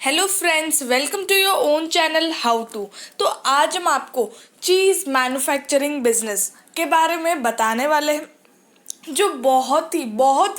Hello friends, welcome to your own channel how to. तो आज हम आपको चीज़ मैन्युफैक्चरिंग बिजनेस के बारे में बताने वाले हैं जो बहुत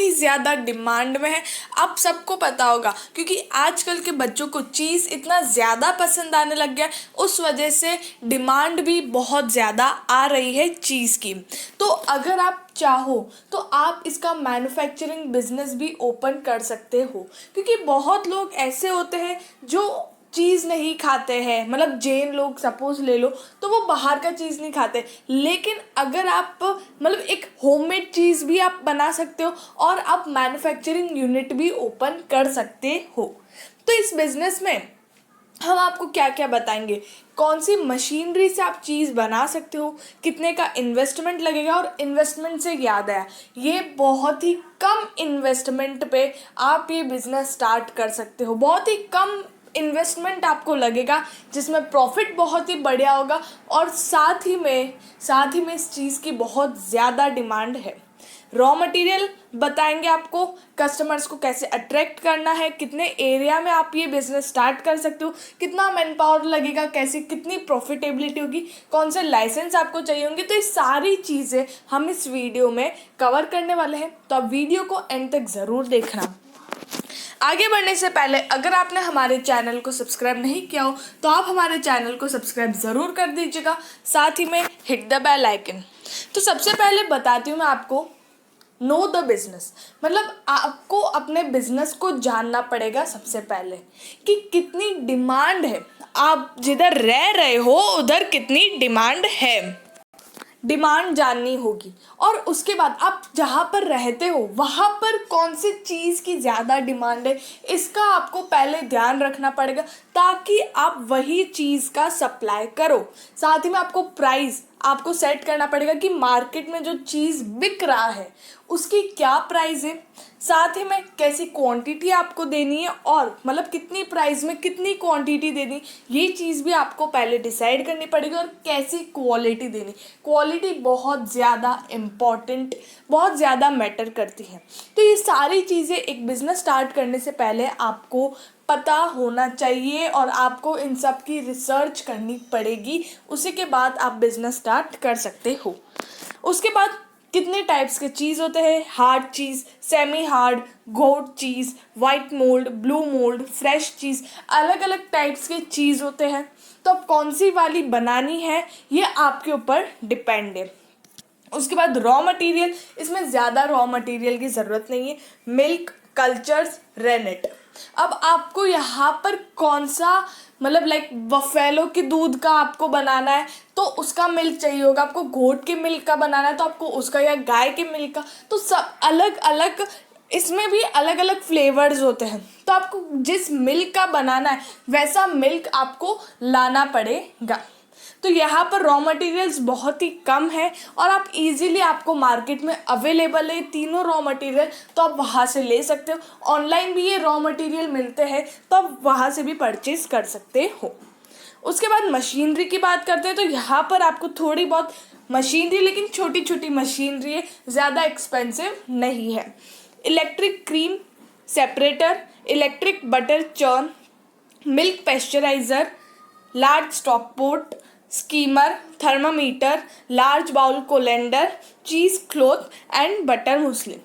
ही ज़्यादा डिमांड में है। आप सबको पता होगा क्योंकि आजकल के बच्चों को चीज़ इतना ज़्यादा पसंद आने लग गया है, उस वजह से डिमांड भी बहुत ज़्यादा आ रही है चीज़ की। तो अगर आप चाहो तो आप इसका मैन्युफैक्चरिंग बिजनेस भी ओपन कर सकते हो, क्योंकि बहुत लोग ऐसे होते हैं जो चीज़ नहीं खाते हैं। मतलब जैन लोग सपोज ले लो, तो वो बाहर का चीज़ नहीं खाते, लेकिन अगर आप मतलब एक होममेड चीज़ भी आप बना सकते हो और आप मैन्युफैक्चरिंग यूनिट भी ओपन कर सकते हो। तो इस बिज़नेस में हम आपको क्या क्या बताएंगे, कौन सी मशीनरी से आप चीज़ बना सकते हो, कितने का इन्वेस्टमेंट लगेगा। और इन्वेस्टमेंट से याद आया, ये बहुत ही कम इन्वेस्टमेंट पे आप ये बिज़नेस स्टार्ट कर सकते हो। बहुत ही कम इन्वेस्टमेंट आपको लगेगा, जिसमें प्रॉफिट बहुत ही बढ़िया होगा और साथ ही में इस चीज़ की बहुत ज़्यादा डिमांड है। रॉ मटेरियल बताएंगे आपको, कस्टमर्स को कैसे अट्रैक्ट करना है, कितने एरिया में आप ये बिज़नेस स्टार्ट कर सकते हो, कितना मैन पावर लगेगा, कैसे कितनी प्रॉफिटेबिलिटी होगी, कौन से लाइसेंस आपको चाहिए होंगे। तो ये सारी चीज़ें हम इस वीडियो में कवर करने वाले हैं, तो आप वीडियो को एंड तक ज़रूर देखना। आगे बढ़ने से पहले अगर आपने हमारे चैनल को सब्सक्राइब नहीं किया हो तो आप हमारे चैनल को सब्सक्राइब ज़रूर कर दीजिएगा, साथ ही में हिट द बेल आइकन। तो सबसे पहले बताती हूँ मैं आपको, नो द बिजनेस। मतलब आपको अपने बिजनेस को जानना पड़ेगा सबसे पहले कि कितनी डिमांड है, आप जिधर रह रहे हो उधर कितनी डिमांड है, डिमांड जाननी होगी। और उसके बाद आप जहाँ पर रहते हो वहाँ पर कौन सी चीज़ की ज़्यादा डिमांड है, इसका आपको पहले ध्यान रखना पड़ेगा ताकि आप वही चीज़ का सप्लाई करो। साथ ही में आपको प्राइस आपको सेट करना पड़ेगा कि मार्केट में जो चीज़ बिक रहा है उसकी क्या प्राइस है, साथ ही में कैसी क्वांटिटी आपको देनी है और मतलब कितनी प्राइस में कितनी क्वांटिटी देनी, ये चीज़ भी आपको पहले डिसाइड करनी पड़ेगी। और कैसी क्वालिटी देनी, क्वालिटी बहुत ज़्यादा इम्पॉर्टेंट, बहुत ज़्यादा मैटर करती है। तो ये सारी चीज़ें एक बिज़नेस स्टार्ट करने से पहले आपको पता होना चाहिए और आपको इन सब की रिसर्च करनी पड़ेगी, उसी के बाद आप बिज़नेस स्टार्ट कर सकते हो। उसके बाद कितने टाइप्स के चीज़ होते हैं, hard cheese, semi hard, goat cheese, white mould, blue mould, fresh cheese, अलग अलग टाइप्स के चीज़ होते हैं। तो अब कौन सी वाली बनानी है ये आपके ऊपर डिपेंड है। उसके बाद रॉ मटेरियल, इसमें ज़्यादा रॉ मटेरियल की ज़रूरत नहीं है। Milk, cultures, rennet. अब आपको यहाँ पर कौन सा मतलब लाइक बफेलो के दूध का आपको बनाना है तो उसका मिल्क चाहिए होगा, आपको गोट के मिल्क का बनाना है तो आपको उसका, या गाय के मिल्क का। तो सब अलग अलग, इसमें भी अलग अलग फ्लेवर्स होते हैं, तो आपको जिस मिल्क का बनाना है वैसा मिल्क आपको लाना पड़ेगा। तो यहाँ पर रॉ मटेरियल्स बहुत ही कम है और आप इजीली, आपको मार्केट में अवेलेबल है तीनों रॉ मटेरियल, तो आप वहाँ से ले सकते हो। ऑनलाइन भी ये रॉ मटेरियल मिलते हैं तो आप वहाँ से भी परचेज कर सकते हो। उसके बाद मशीनरी की बात करते हैं, तो यहाँ पर आपको थोड़ी बहुत मशीनरी, लेकिन छोटी छोटी मशीनरी है, ज़्यादा एक्सपेंसिव नहीं है। Electric cream separator, electric butter churn, milk pasteurizer, large stock pot, skimmer, thermometer, large bowl colander, cheese cloth and butter muslin.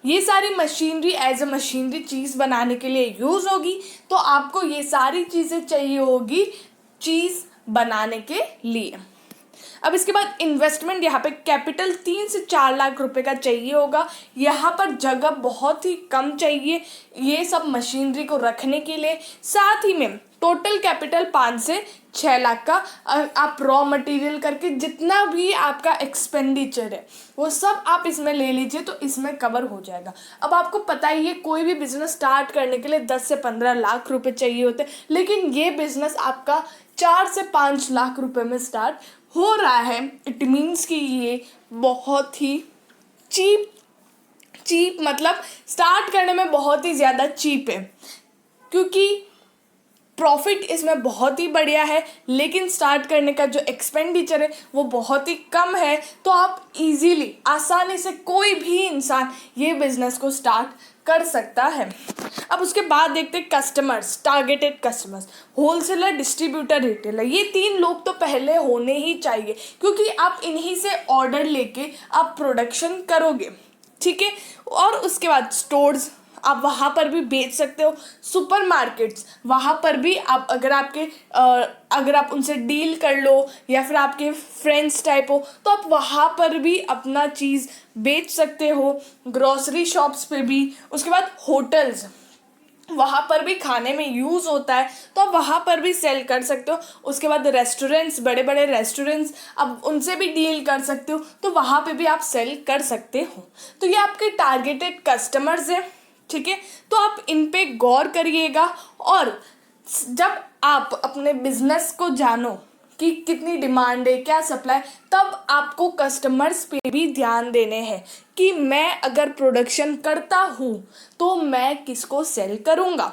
ये सारी machinery as a machinery cheese बनाने के लिए यूज़ होगी, तो आपको ये सारी चीज़ें चाहिए होगी चीज़ बनाने के लिए। अब इसके बाद इन्वेस्टमेंट, यहाँ पे कैपिटल 3 से 4 लाख रुपए का चाहिए होगा। यहाँ पर जगह बहुत ही कम चाहिए ये सब मशीनरी को रखने के लिए। साथ ही में टोटल कैपिटल 5 से 6 लाख का आप रॉ मटेरियल करके जितना भी आपका एक्सपेंडिचर है वो सब आप इसमें ले लीजिए, तो इसमें कवर हो जाएगा। अब आपको पता ही है कोई भी बिजनेस स्टार्ट करने के लिए 10 से 15 लाख रुपए चाहिए होते हैं, लेकिन ये बिजनेस आपका 4 से 5 लाख रुपए में स्टार्ट हो रहा है। इट मीन्स कि ये बहुत ही चीप मतलब स्टार्ट करने में बहुत ही ज़्यादा चीप है, क्योंकि प्रॉफिट इसमें बहुत ही बढ़िया है, लेकिन स्टार्ट करने का जो एक्सपेंडिचर है वो बहुत ही कम है। तो आप इजीली, आसानी से कोई भी इंसान ये बिज़नेस को स्टार्ट कर सकता है। अब उसके बाद देखते हैं customers, targeted customers, wholesaler, distributor, retailer. ये 3 लोग तो पहले होने ही चाहिए, क्योंकि आप इन्हीं से ऑर्डर लेके आप प्रोडक्शन करोगे, ठीक है। और उसके बाद स्टोर्स, आप वहाँ पर भी बेच सकते हो। सुपरमार्केट्स, वहाँ पर भी आप अगर आप उनसे डील कर लो या फिर आपके फ्रेंड्स टाइप हो, तो आप वहाँ पर भी अपना चीज़ बेच सकते हो। ग्रोसरी शॉप्स पे भी। उसके बाद होटल्स, वहाँ पर भी खाने में यूज़ होता है, तो आप वहाँ पर भी सेल कर सकते हो। उसके बाद रेस्टोरेंट्स, बड़े बड़े रेस्टोरेंट्स, आप उनसे भी डील कर सकते हो, तो वहाँ पे भी आप सेल कर सकते हो। तो ये आपके टारगेटेड कस्टमर्स हैं, ठीक है। तो आप इन पे गौर करिएगा, और जब आप अपने बिजनेस को जानो कि कितनी डिमांड है, क्या सप्लाई, तब आपको कस्टमर्स पे भी ध्यान देने हैं कि मैं अगर प्रोडक्शन करता हूँ तो मैं किसको सेल करूँगा।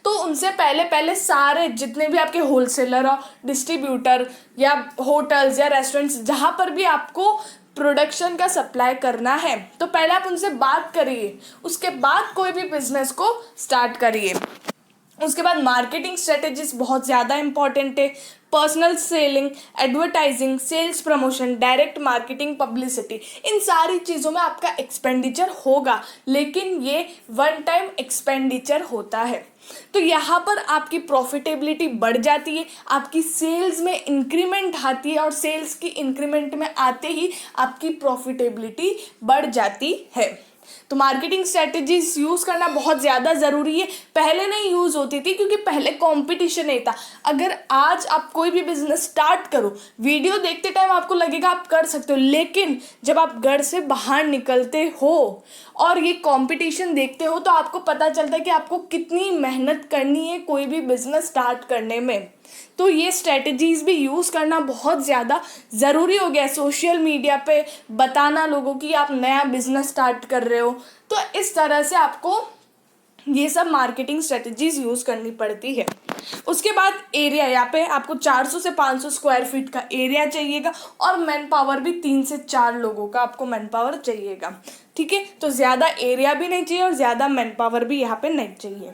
तो उनसे पहले पहले सारे जितने भी आपके होलसेलर और डिस्ट्रीब्यूटर या होटल्स या रेस्टोरेंट्स, जहाँ पर भी आपको प्रोडक्शन का सप्लाई करना है, तो पहले आप उनसे बात करिए, उसके बाद कोई भी बिजनेस को स्टार्ट करिए। उसके बाद मार्केटिंग स्ट्रेटेजीज बहुत ज़्यादा इंपॉर्टेंट है। Personal selling, advertising, sales promotion, direct marketing, publicity, इन सारी चीज़ों में आपका एक्सपेंडिचर होगा, लेकिन ये वन टाइम एक्सपेंडिचर होता है। तो यहाँ पर आपकी प्रॉफिटेबिलिटी बढ़ जाती है, आपकी सेल्स में इंक्रीमेंट आती है, और सेल्स की इंक्रीमेंट में आते ही आपकी प्रॉफिटेबिलिटी बढ़ जाती है। तो मार्केटिंग स्ट्रेटजीज यूज़ करना बहुत ज़्यादा ज़रूरी है। पहले नहीं यूज़ होती थी, क्योंकि पहले कंपटीशन नहीं था। अगर आज आप कोई भी बिजनेस स्टार्ट करो, वीडियो देखते टाइम आपको लगेगा आप कर सकते हो, लेकिन जब आप घर से बाहर निकलते हो और ये कंपटीशन देखते हो, तो आपको पता चलता है कि आपको कितनी मेहनत करनी है कोई भी बिजनेस स्टार्ट करने में। तो ये स्ट्रेटजीज भी यूज़ करना बहुत ज़्यादा ज़रूरी हो गया है। सोशल मीडिया पे बताना लोगों की आप नया बिजनेस स्टार्ट कर रहे हो, तो इस तरह से आपको ये सब मार्केटिंग स्ट्रेटजीज यूज़ करनी पड़ती है। उसके बाद एरिया, यहाँ पे आपको 400 से 500 स्क्वायर फीट का एरिया चाहिएगा, और मैन पावर भी 3 से 4 लोगों का आपको मैन पावर चाहिएगा, ठीक है। तो ज़्यादा एरिया भी नहीं चाहिए और ज़्यादा मैन पावर भी यहाँ पे नहीं चाहिए।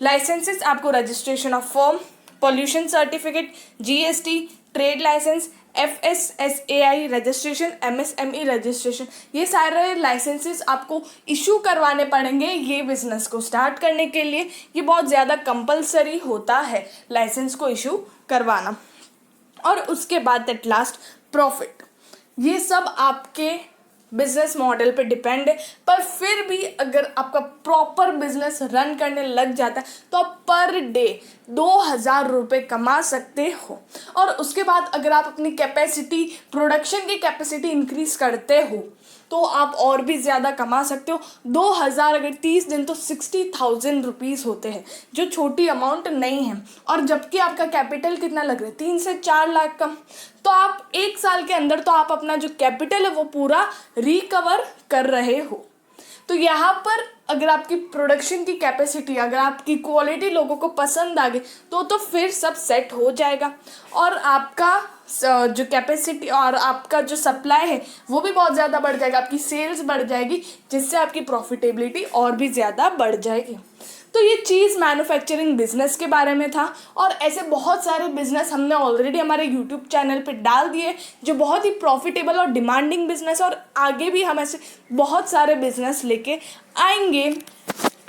लाइसेंसेस, आपको registration of firm, pollution certificate, GST, trade licence, FSSAI registration, MSME registration, ये सारे लाइसेंसेस आपको इशू करवाने पड़ेंगे ये बिज़नेस को स्टार्ट करने के लिए। ये बहुत ज़्यादा कंपलसरी होता है लाइसेंस को इशू करवाना। और उसके बाद एट लास्ट प्रॉफिट, ये सब आपके बिजनेस मॉडल पे डिपेंड है, पर फिर भी अगर आपका प्रॉपर बिजनेस रन करने लग जाता है, तो आप पर डे 2000 रुपये कमा सकते हो। और उसके बाद अगर आप अपनी कैपेसिटी, प्रोडक्शन की कैपेसिटी इंक्रीज करते हो, तो आप और भी ज़्यादा कमा सकते हो। 2000 अगर 30 दिन, तो 60,000 रुपीज़ होते हैं, जो छोटी अमाउंट नहीं है। और जबकि आपका कैपिटल कितना लग रहा है, 3 से 4 लाख का, तो आप 1 साल के अंदर तो आप अपना जो कैपिटल है वो पूरा रिकवर कर रहे हो। तो यहाँ पर अगर आपकी प्रोडक्शन की कैपेसिटी, अगर आपकी क्वालिटी लोगों को पसंद आ गई, तो फिर सब सेट हो जाएगा, और आपका जो कैपेसिटी और आपका जो सप्लाई है वो भी बहुत ज़्यादा बढ़ जाएगा, आपकी सेल्स बढ़ जाएगी, जिससे आपकी प्रॉफिटेबिलिटी और भी ज़्यादा बढ़ जाएगी। तो ये चीज़ मैन्युफैक्चरिंग बिजनेस के बारे में था, और ऐसे बहुत सारे बिजनेस हमने ऑलरेडी हमारे यूट्यूब चैनल पे डाल दिए, जो बहुत ही प्रॉफिटेबल और डिमांडिंग बिजनेस, और आगे भी हम ऐसे बहुत सारे बिजनेस लेके आएंगे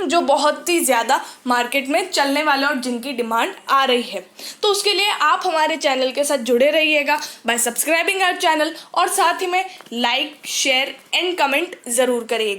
जो बहुत ही ज़्यादा मार्केट में चलने वाले और जिनकी डिमांड आ रही है। तो उसके लिए आप हमारे चैनल के साथ जुड़े रहिएगा बाय सब्सक्राइबिंग आवर चैनल, और साथ ही में लाइक, शेयर एंड कमेंट ज़रूर करिएगा।